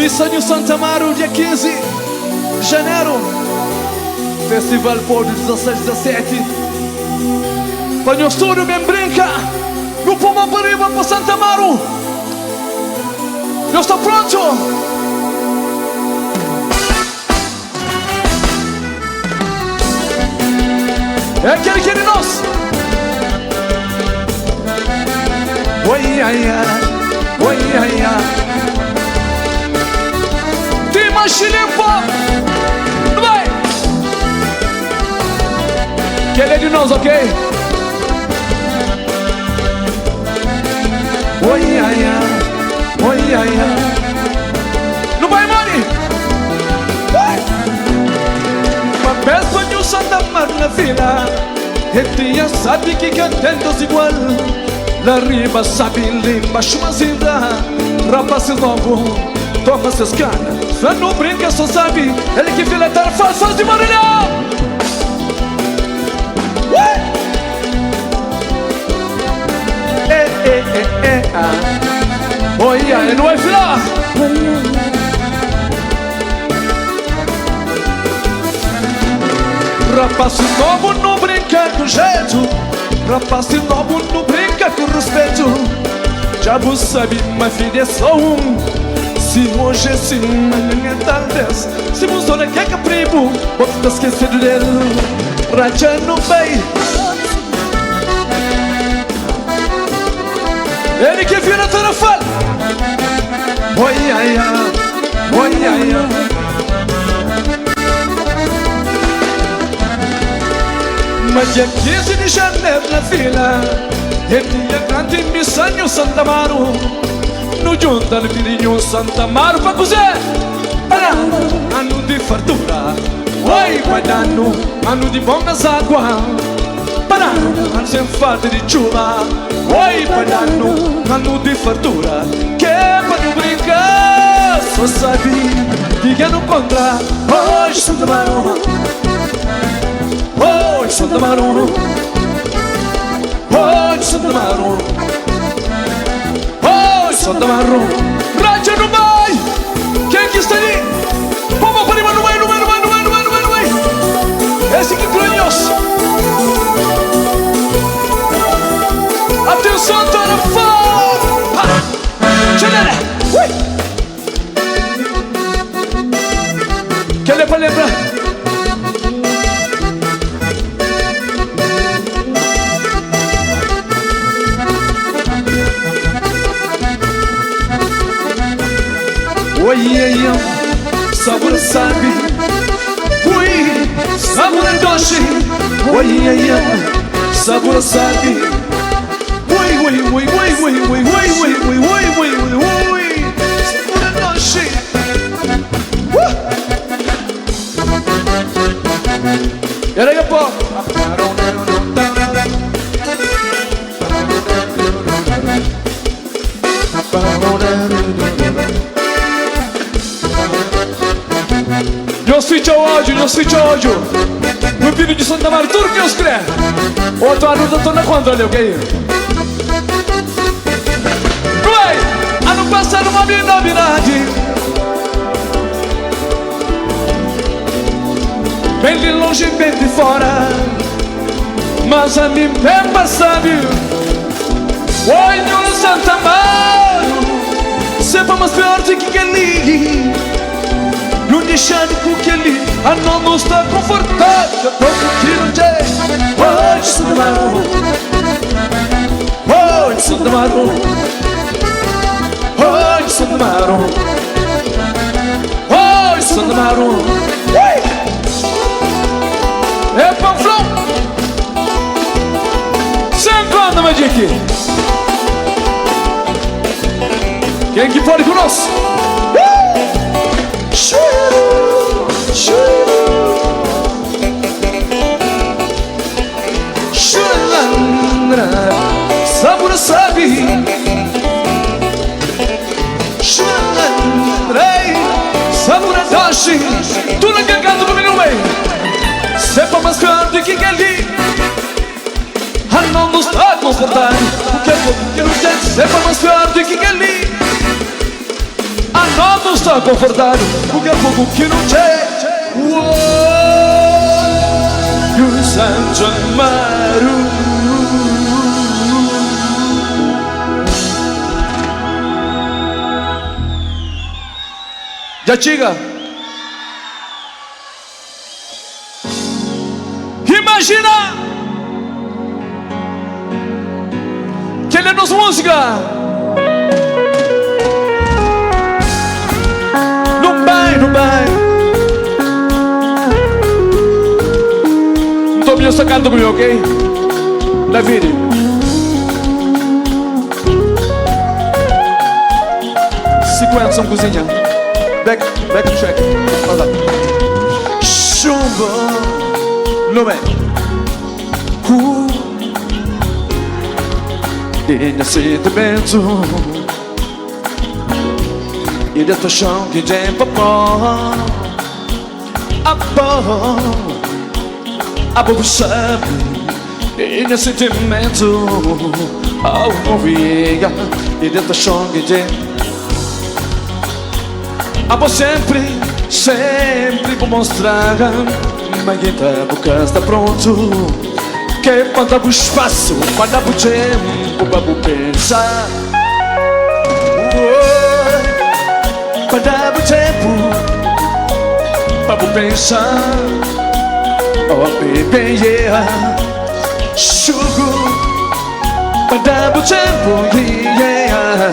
Missanho Santa Amaro, dia 15 de janeiro. Festival Porto 16, 17. Para o estúdio bem brinca. Grupo Mão para Riba para Santa Amaro. Eu estou pronto. É aquele que ele nós. Oi, ai, ai. Oi, ai, ai. Tem mais chilimpa. Vai. Que ele é de nós, ok? Oi, ai, ai. Oi, ai, ai. Não vai, Mari. Uma peça de um Santa Mar na fila. Retia sabe que cantentos igual. La riba sabe limpa chumazinda. Rapazes novo, toma seus caras. Só não brinca, só sabe. Ele que filetar faz de Maranhão. Oi, ai, não vai filar. Rapaz novo não brinca com jeito. Rapaz novo não brinca com respeito. Diabo sabe, mas filha é só um. Se hoje é sim, amanhã talvez. Se você não quer capribo, pode estar esquecido dele. Raja não vai. Ele que vira toda fala. Oi, ai, ai. Oi, ai, ai. Mas dia 15 de janeiro na fila. Retia grande Missanho Santa Amaro. No junta no virinho Santa Amaro pra cozer. Ano de fartura. Oi, guardano. Ano de bom nas águas. Ano sem falta de chuva. Oi, guardano. Ano de fartura. Que para não brincar. Só sabe que não contra. Oi, Santa Amaro. Oi, Santa Amaro. Oi, Santa Amaro. Oi, Santa Amaro. Raja no vai. Quem que está ali? Vamos para cima, no vai, no vai, no vai, no vai, no vai, no vai, no vai. Esse que crânioso. Atenção, toda fã. Tchanera. Quer ler para lembrar? Oi, ai, ai, sabor sabe. Oi, sabor doce. Oi, ai, ai, sabor sabe. Oi, oi, oi, oi, oi, oi, oi, oi, oi, oi, oi, oi, oi, sabor doce. Era aí, pô. Não switch ao áudio, não switch ao áudio. No vídeo de Santa Amaro, tudo que eu escrevo. Outro ano eu tô na controle, ok? Vai! Ano passado uma novidade. Bem de longe, bem de fora. Mas a mim bem passado. Oi, no Santa Amaro. Sempre mais forte que ali. Não deixando com que ele a não está confortável. Eu tô curtindo de oi, Santa Amaro. Oi, Santa Amaro. Oi, Santa Amaro. Oi, Santa Amaro. É Panflão. Sempre anda, Magic. Quem que pode conosco? Choro, choro, chorandra, sabor sabe. Chorandrei, sabor doce. Tu não quer canto comigo, bem. Sempre mais grande que ali. A não nos dá confortável. Porque eu quero dizer, sempre mais grande que ali. não está confortável, porque é fogo que não tem. E o Santo Amaro. Já chega. Imagina que ele nos música não vai. Então me sacando comigo, ok? David. Sequência cozinha. Back track. Olha lá. Chumbo. Não é. Ele é sentimento. Ele é paixão que tem papão. A bobo sabe. Ele é sentimento. Oh, novia. Ele é paixão que tem. A sempre vou mostrar. Mas quem tá boca está pronto. Que manda pro espaço, manda pro tempo, pra pensar. Manda pro tempo, pra pensar. Oh baby, yeah. Chugo, manda pro tempo, yeah.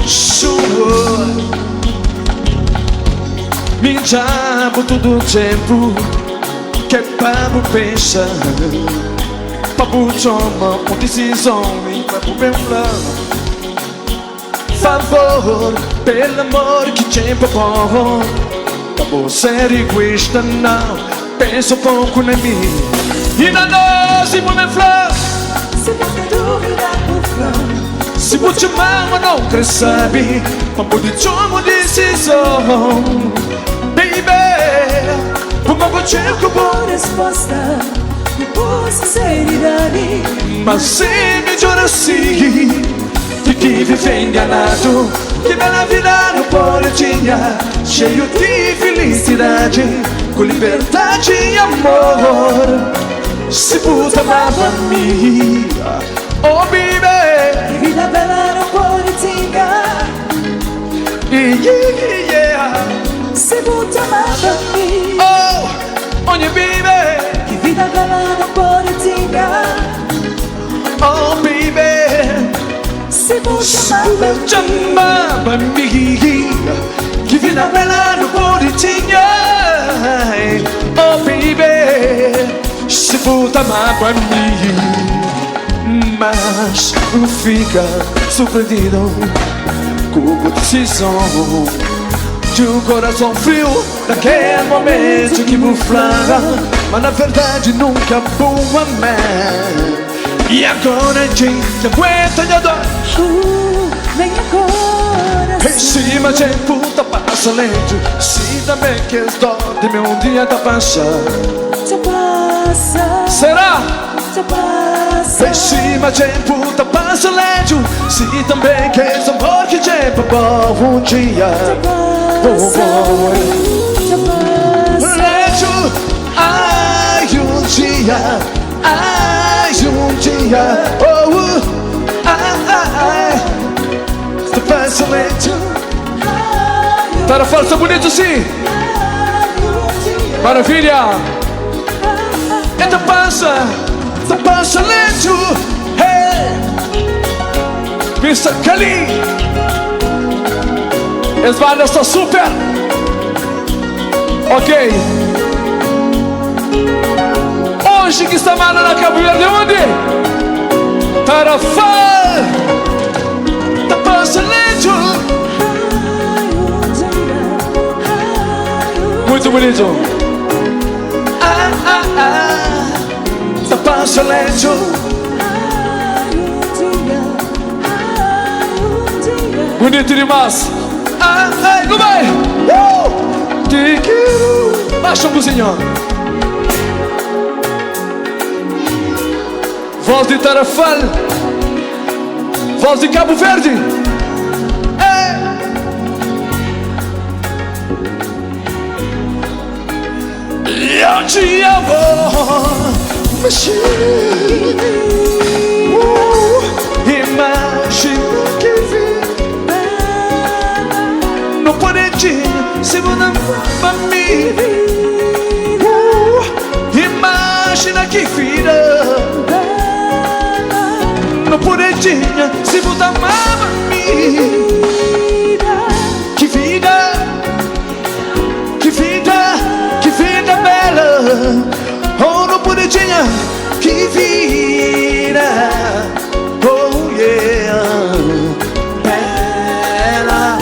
Chugo, me dá por todo o tempo. Que para pensar, para tomar uma decisão e para pensar. Favor, pelo amor que tempo bom. Acabou ser egoísta, não. Pensa um pouco em mim. E na noite vou me falar. Se você dúvida por flor. Se vou te amar, mas não quer saber. Para poder tomar uma decisão, baby. Uma gotinha com boa resposta e boa sinceridade. Mas se me chora assim, fique viver enganado. Que bela vida no boletinha, cheio de felicidade, com liberdade e amor. Se puta amava mim, oh baby. Que vida bela no boletinha, yeah. Se puta amava mim, oh baby. Que vida bela no boletinha, oh baby. Se puta amava mim, que vida bela no boletinha, oh baby. Se puta amava mim, mas não fica surpreendido com a decisão de um coração frio, naquele momento que me flagra. Mas na verdade nunca vou amar. E agora a gente aguenta de dor. Vem agora. Em cima de puta passa lento. Se também queres dó de meu dia da passa. Te passa. Será? Te passa. Em cima de puta passa lento. Se também queres amor que tempo bom um dia. Lento. Ai um dia. Ai um dia. Te passa lento. Para força bonito sim. Maravilha. Te passa lento. Hey. Mr. Kali. As bandas estão super. Ok. Hoje que está mal na Cabo Verde, onde? Tarafal. Te passa lento. Muito bonito. Te passa lento. Bonito demais. Não vai. Te quero. Baixa um buzinho. Voz de Tarafal. Voz de Cabo Verde. eu te amo. Imagina que vida não poderia se mudar pra mim. Imagina que vida não poderia se mudar pra mim. Que vida, que vida, que vida bela. Oh, não poderia, que vida. Oh, yeah, bela.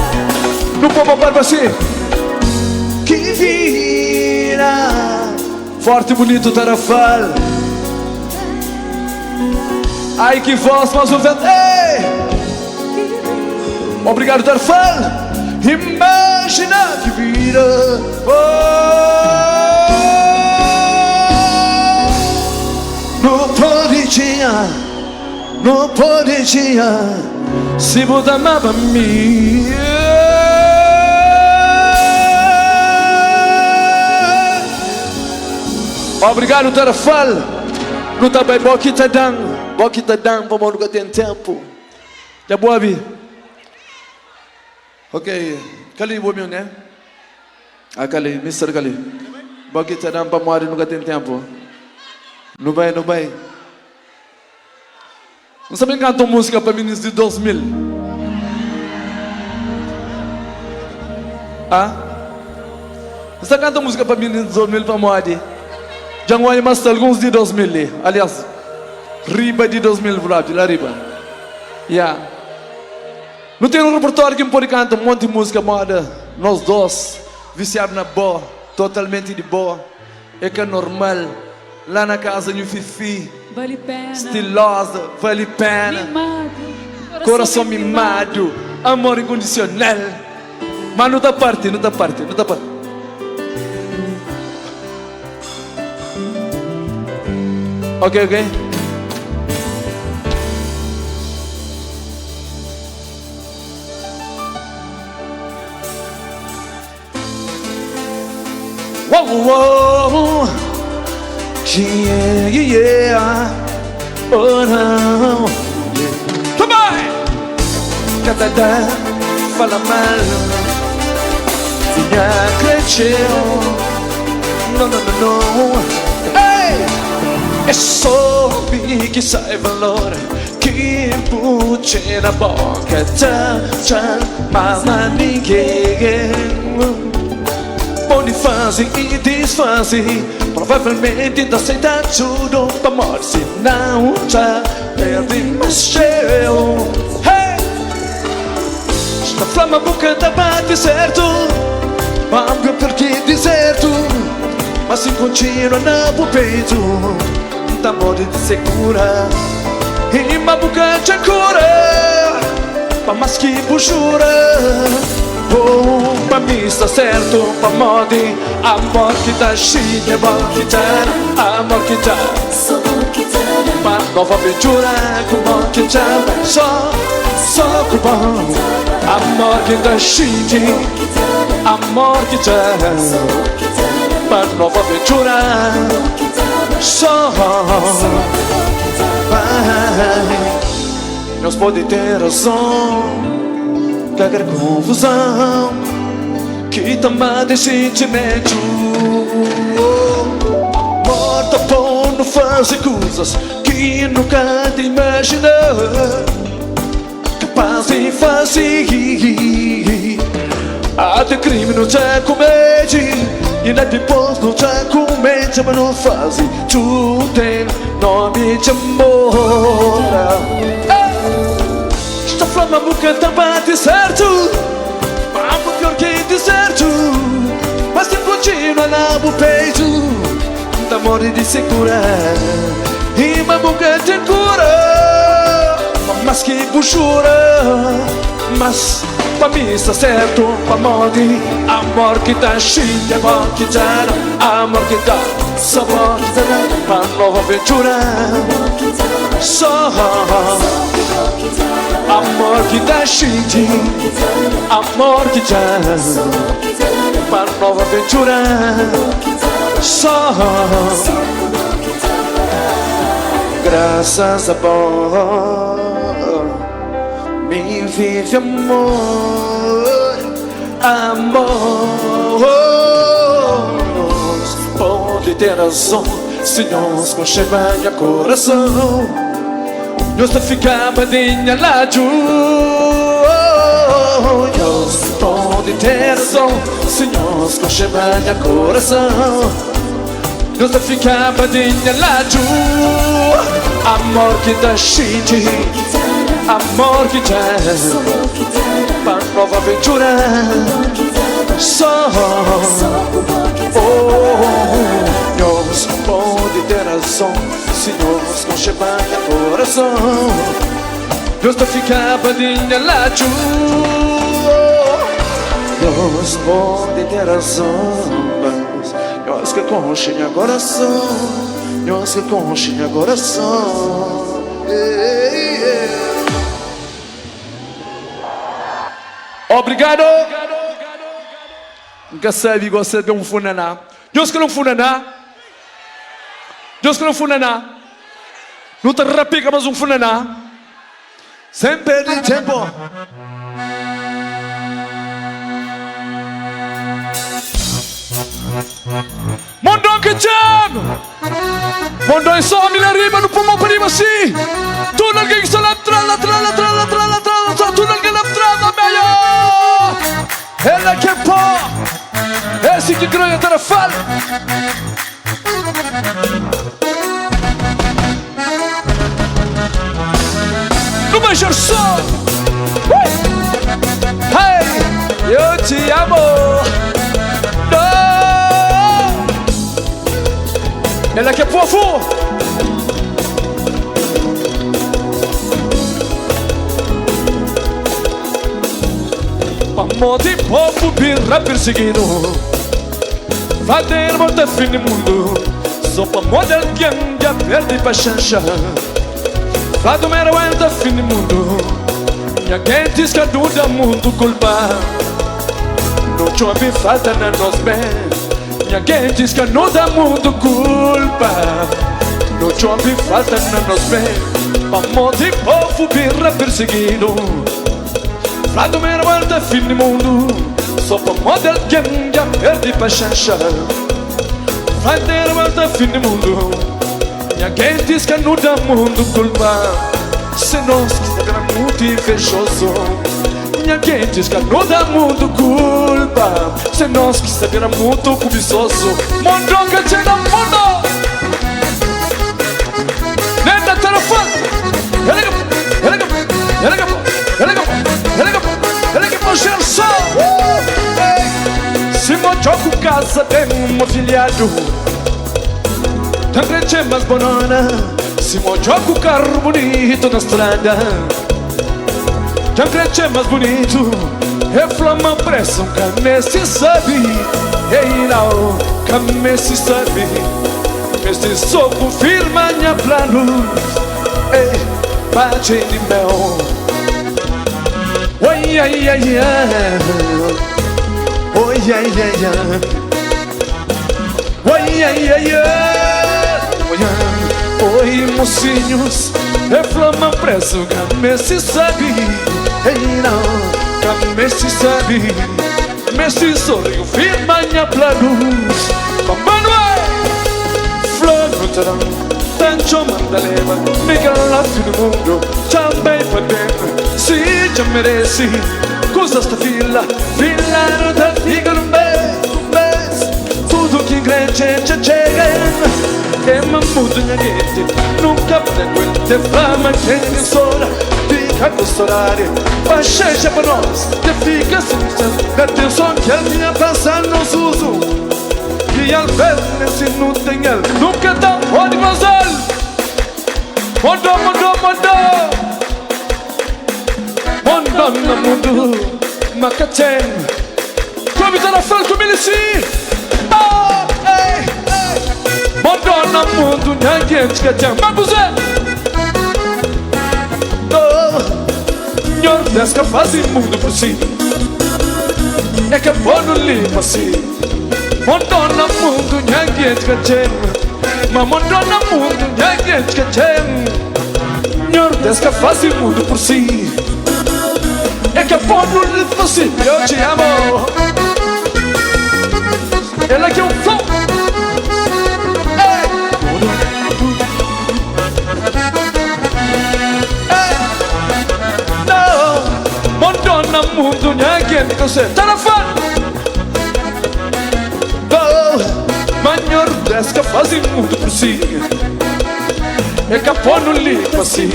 No povo para você. Que vida. Forte e bonito Tarrafal. Ai, que voz mais ouvinte. Ei! Obrigado, Tarrafal. Imagina que vida. Não poderia, não poderia se mudar pra mim. Obrigado, Tarrafal. Não tá bem, boquita dan, vamos nunca tem tempo. Já boa vi. Ok, Kali boa meu né? Ah, Kali, Mr. Kali. Boquita dan para morar nunca tem tempo. Não vai, não vai. Não sabe cantar música para meninos de 2000? Ah? Você canta música para meninos de 2000 para morar? Já não há mais alguns de 2000. Aliás, riba de 2000 lá riba. Yeah. Não tem um repertório que me pode cantar um monte de música moda. Nós dois, viciados na boa, totalmente de boa. É que é normal. Lá na casa de Fifi, vale pena, estilosa, vale pena, mimado, coração mimado, amor incondicional. Mas não tá parte, não tá parte, não tá parte. Ok, ok. Uou, uou. Yeah, yeah, oh não. Também. Catata, fala mal. Vinha cresceu. Não, não, não, não. Ei, é só que sai valor. Que puxe na boca, tchau, mama ninguém. Pode fazer e desfazer. Provavelmente não aceita tudo para morrer. Se não já perde mais cheio. Hey! Esta flama boca tá bate certo. Vamos porque deserto. Mas se continua no peito, tá morre de segura. E uma boca te cura. Pra mais que buchura. Oh, pra mim está certo, pra modi. Amor que tá cheio, amor que tá, amor que tá. Uma nova aventura, amor que tá. Só com bom. Amor que tá cheio, amor que tá. Uma nova aventura, só. Nós pode ter razão. Cagar confusão que toma de sentimento. Morta por não fazer coisas que nunca te imaginou capaz de fazer. Até crime não te comete e ainda depois não te comete, mas não faz. Tu tem nome de amor. Esta flama boca tá bate certo. Mas pior que deserto. Mas te continua no peito. Tá morre de segura. E uma boca te cura. Mas que buchura. Mas pra mim está certo. Pra morrer. Amor que tá cheio. Amor que tá. Amor que tá. Sabor que tá. Uma nova aventura. Só amor que dá cheio, amor que dá uma nova aventura. Só graças a bom me vive amor, amor. Pode ter razão, Senhor, conchega meu coração. Deus fica badinha lá de Deus pode ter razão, Senhor, conchega meu coração. Deus fica badinha lá de amor que dá shit, amor que traz para nova aventura. Só Deus pode ter razão, Senhor, conchega meu coração. Deus fica badinha lá de Deus pode ter razão. Deus que conche meu coração, Deus que conche meu coração. Obrigado. Nunca sabe você de funaná. Deus que não funaná. Deus que não funaná. Não te rapica mais funaná. Sem perder tempo. Mondon que jam. Mondon só me arriba no pulmão para cima assim. Tu não quer que lá trala. Tu não quer lá trala melhor. Ela que pó. Esse que grunha tá na fala. No major som. Hey, eu te amo. Ela que é povo. Amor de povo birra perseguindo. Fader morta fim do mundo. Só para model ganga perde pra chancha. Fado mero entra fim do mundo. Minha gente escaduda mundo culpa. Não chove falta na nos bem. Minha gente escaduda mundo culpa. Não chove falta na nos bem. Amor de povo birra perseguido. Fado mero entra fim do mundo. Só para model ganga perde pra chancha. Fader morta fim do mundo. Minha gente escanuda mundo culpa. Se nós que era muito invejoso. Minha gente escanuda mundo culpa. Se nós que era muito cobiçoso. Mundo que te dá mundo. Nenda telefone. Se mojoco casa tem um afilhado. Também tem mais banana. Se mojoco carro bonito na estrada. Também tem mais bonito. Reflama pressão, came se sabe. Ei não, came se sabe. Este só confirma minha plano. Ei, bate de mel. Oi, ai, ai, ai. Oi, ai, ai, ai. Oi, ai, ai, ai. Oi, mocinhos, reflama preço, came se sabe. Ei, não, came se sabe. Messi sorriu, firma minha planus. Manuel, flor no terão, tanto mandaleva. Mica lá fim do mundo, também para dentro. Se já merece, coisas da fila da fica no mês. Tudo que ingrediente chega. É mamudo minha gente, nunca pode aguentar flama que nem sola. Fica com sorare, baixa para nós, que fica assim. Atenção que a minha passa no suso. E al ver nesse não tem ele, nunca dá onde vazar. Mondo, mondo, mondo. Mondo no mundo, macaten. Come tá na frente, como ele se. Mondo no mundo, ninguém te quer. Mabuzé. Senhor, desca faz mundo por si. É que é bom no limpo assim. Mondona mundo ninguém te cachem. Mas mondona mundo ninguém te cachem. Senhor, desca faz o mundo por si. É que a povo lhe fosse. Eu te amo. Ela que é um flow. Mondona mundo ninguém te cachem. Tá na fã. Manhor desca faz o mundo por si. É capô no limpo assim.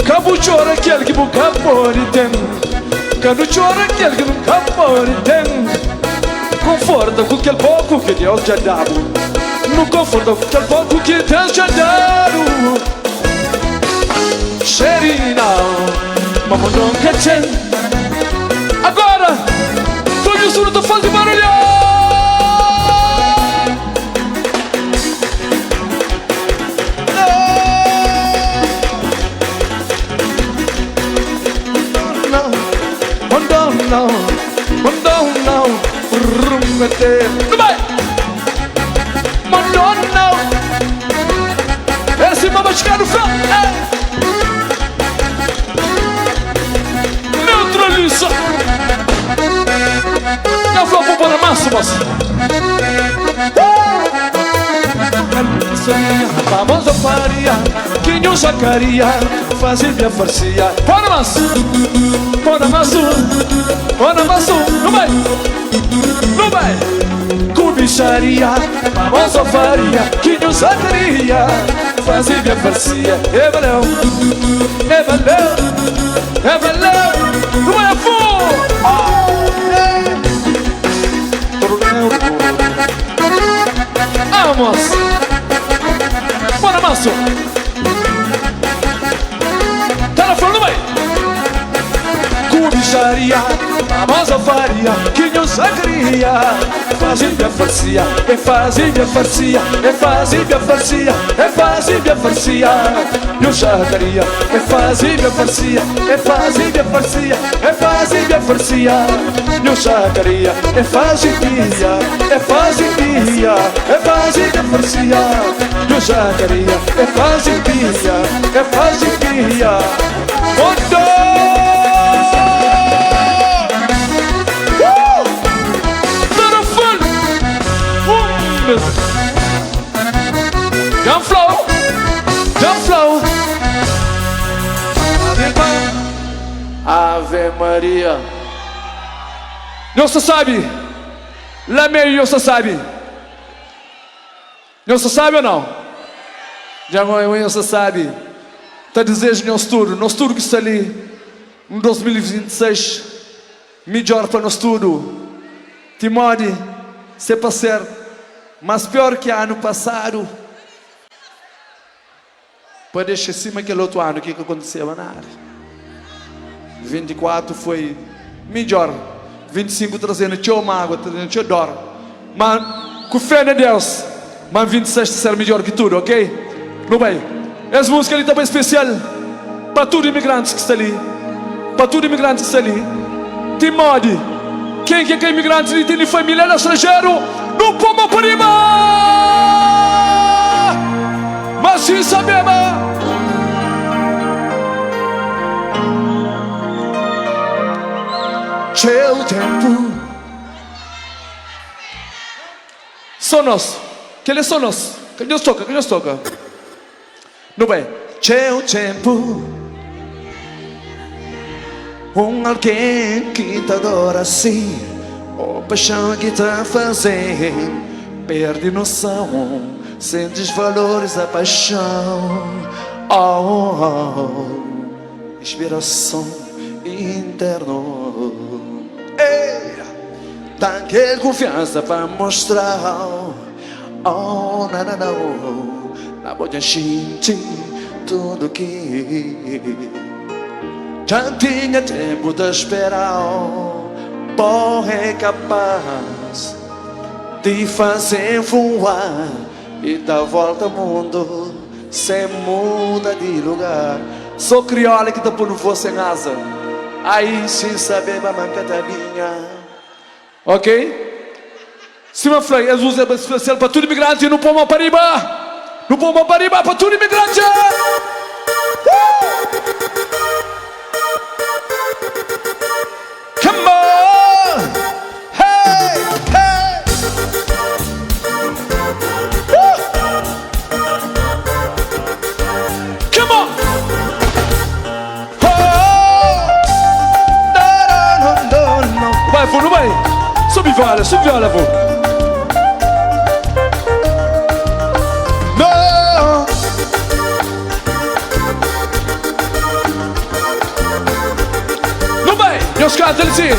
Cabo chora aquele que nunca pode ter. Cabo chora aquele que nunca pode ter. Conforta com aquele pouco que Deus já dá. Não conforta com aquele pouco que Deus já dá. Xerina, mamãe não quer ter. Agora, todo o surdo faz de barulho. Não, rumete. Vai! Mandou não. Esse mama chegar no fã. Neutraliza. Não foi para pôr a massa, moça. Vamos a faria, que não sacaria, fazer minha farcia. Bora, maço! Bora, maço! Bora, maço! Não vai! Não vai! Cobiçaria, vamos a faria, que não sacaria, fazer minha farcia. É valeu! É valeu! É valeu! Não é fogo! Vamos! Bora, maço! Tá na frente, vai! Cobiçaria, vamos a faria, que não sacaria, fazer minha farcia, é fazer minha farcia, é fazer minha farcia, é fazer minha farcia, não sacaria, é fazer minha farcia, é fazer minha farcia, é fazer minha farcia, não sacaria, é fazer minha, é fazer minha, é fazer minha farcia, não sacaria, é fazer minha, é fazer minha, Jump flow, jump flow. Ave Maria. Não se sabe. Lá meio não se sabe. Não se sabe ou não? Já não se sabe. Está a dizer no estudo que está ali em 2026. Melhor para o estudo. Timóteo, se para ser. Mas pior que ano passado. Pode esquecer aquele outro ano, o que aconteceu na área. 24 foi melhor. 25 trazendo tchau mágoa, trazendo tchau dor. Mas com fé em Deus. Mas 26 será melhor que tudo, ok? Não vai. Essa música ali também é especial. Para todos os imigrantes que estão ali. Para todos os imigrantes que estão ali. Timóteo. Quem que é imigrante ali tem família no estrangeiro? No pomo prima, mas sim sabemos. Teu tempo. Sonos, que ele sonos, que Deus toca, que Deus toca. Não bem. Teu tempo. Alguém que te adora assim. Oh, paixão que tá fazendo, perde noção, sentes valores a paixão. Oh, inspiração interno. Dá aquela confiança para mostrar. Oh, não, na boa gente tudo que já tinha tempo de esperar. Porra é capaz de fazer voar e dar volta ao mundo sem muda de lugar. Sou crioula que tá por você em asa. Aí sem saber a manca da minha. Ok? Cima Frei, é música especial para todo imigrante no Pomo Pariba. No Pomo Pariba para todo imigrante. Come on. Hey, hey. Come on. No. Vai, Funo, vai. Subi viola, Funo. Meus cantos assim.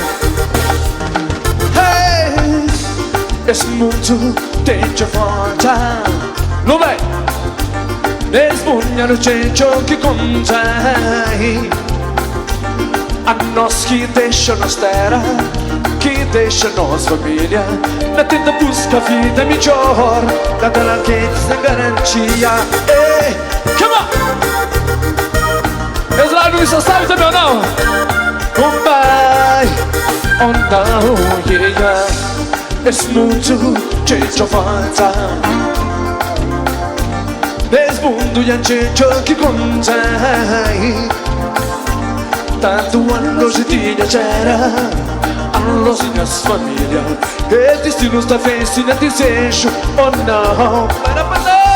Hey, esse mundo tem de volta. Não vai. Esbunhar o jeito que contém. A nós que deixa nos terra, que deixa nos família. Na tenta busca a vida melhor, daquela que tem garantia. Hey, come on. Esse lado não sabe também ou não? Goodbye, oh no, yeah. Esse mundo cheio de volta. Esse mundo é cheio que contém. Tanto anos de dia c'era, anos de nossa família. E destino está vencendo a desejo, oh no. Para parar.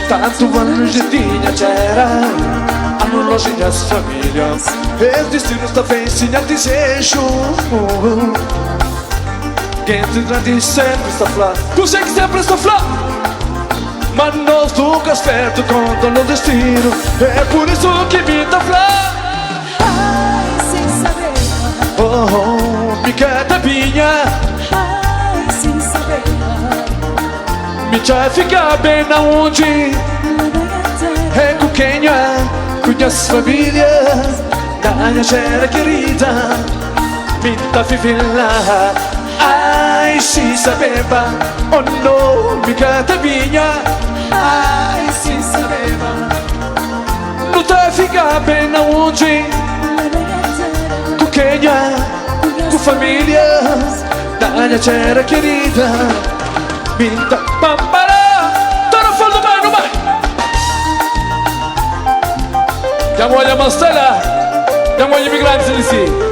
Tanto anos de dia c'era, anos de nossa família. E destino está vencendo a desejo. Quem te grande sempre está flá. Tu sei que sempre está flá. Mas nós nunca esperto contra o destino. É por isso que me dá flá. Ai, sem saber. Oh, me cata minha. Ai, sem saber. Me já fica bem na onde. É com quem é. Conhece família. Da minha gera querida. Me tá vivendo lá. Ai, se sabeva, oh no, me canta minha. Ai, se sabeva. Não tá ficar bem na onde. Com quem é, com família. Da minha gera querida. Me tá pampara. Tá no fundo do mar, não vai. Chiamo gli Amastella. Chiamo gli immigranti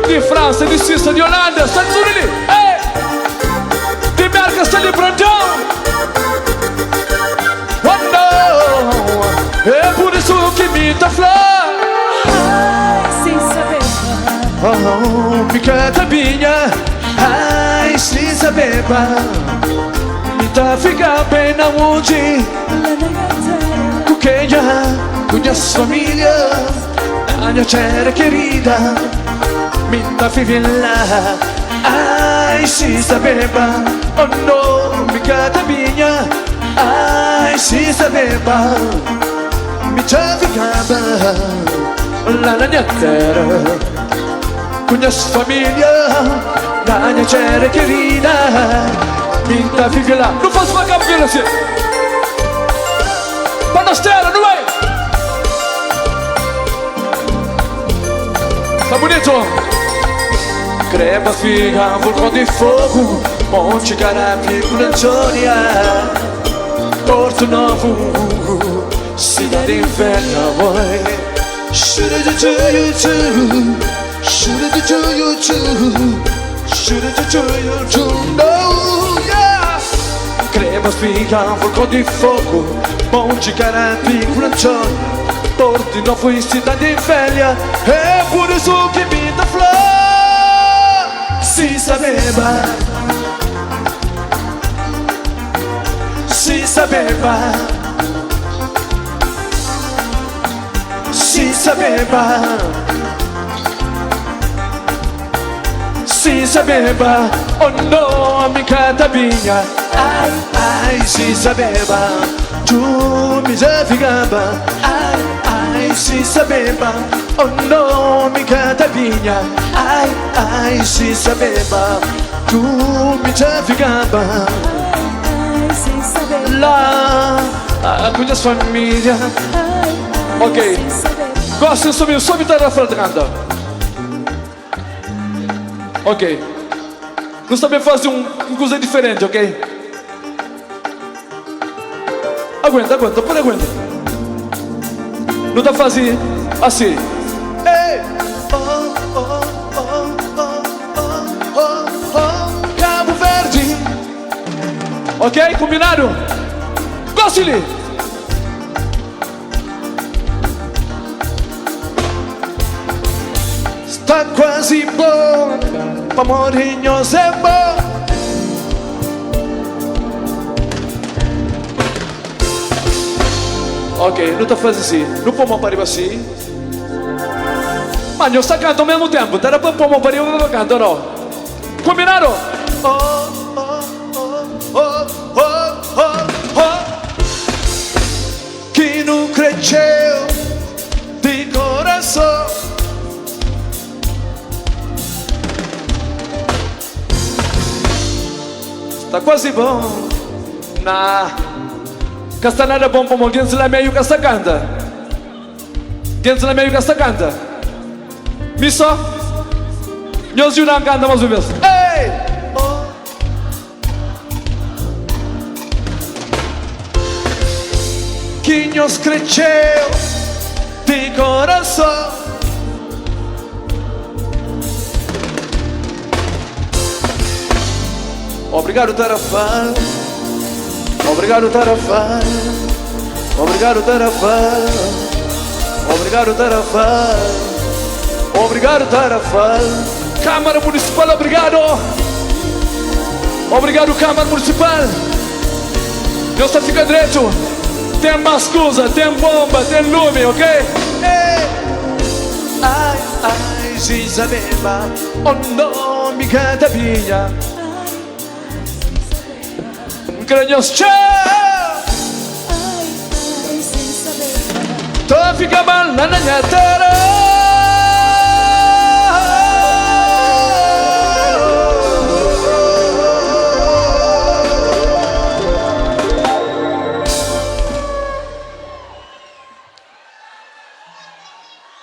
di Francia, di Suisse, di Olanda, Stati Uniti. Sta lì pronto. Oh no. É por isso que me dá flor. Ai, sem saber. Oh, me canta minha. Ai, sem saber. Me dá ficar bem na onde. Com quem já conhece família. A minha terra querida. Me dá vivendo lá. Ai, se sapeva, oh no, mi cata minha. Ai, se sapeva, mi trafficava lá na minha terra. Conheço família, da minha terra querida. Me tá vivendo lá. Não faço uma cabelo assim. Para nós terra, não é? Tá bonito? Crema, figa, vulcão de fogo, Monte Carapico, Antônia, Porto Novo, cidade velha, mãe. Shoulda do you, shoulda do you, shoulda do you, no, yeah. Crema, figa, vulcão de fogo, Monte Carapico, Antônia, Porto Novo e cidade velha. É por isso que me dá flor. Si sapeva, si sapeva, si sapeva, si sapeva, oh no, amica da minha. Ai, ai, si sapeva, tu mi ficava. Ai, ai, si sapeva, oh no, amica da minha. Ai, ai, se sapeva, tu mi já ficava. Ai, sem saber. Lá, a minha família. Ai, Ok. sem saber. Gosta de subir, sobe da frente, canta. Ok. Nós também fazemos uma coisa diferente, ok? Aguenta, pode aguentar. Não dá fazer assim. Ei! Cabo Verde. Ok? Combinado? Goste-lhe! Está quase bom, Pamorinhos é bom. Ok, não está fazendo assim. Não pomos para assim. Mas eu estou cantando ao mesmo tempo. Era para pôr para eu não canto, não. Combinado? Que não cresceu de coração. Está quase bom. Castanada bom como dentro lá meio que esta canta. Dentro lá meio que esta canta. Misso? Nós não canta mais uma vez. Ei! Que nos cresceu de coração. Obrigado, Tarafã. Obrigado, Tarafã. Obrigado, Tarafã. Obrigado, Tarafã. Obrigado, Tarafã. Câmara Municipal, obrigado. Obrigado, Câmara Municipal. Deus está ficando direito. Tem mascusa, tem bomba, tem lume, ok? Ei. Ai, ai, Zizabeba, o nome canta minha. Granhos, tchau! Ai, sem saber. Tô fica mal na minha terra.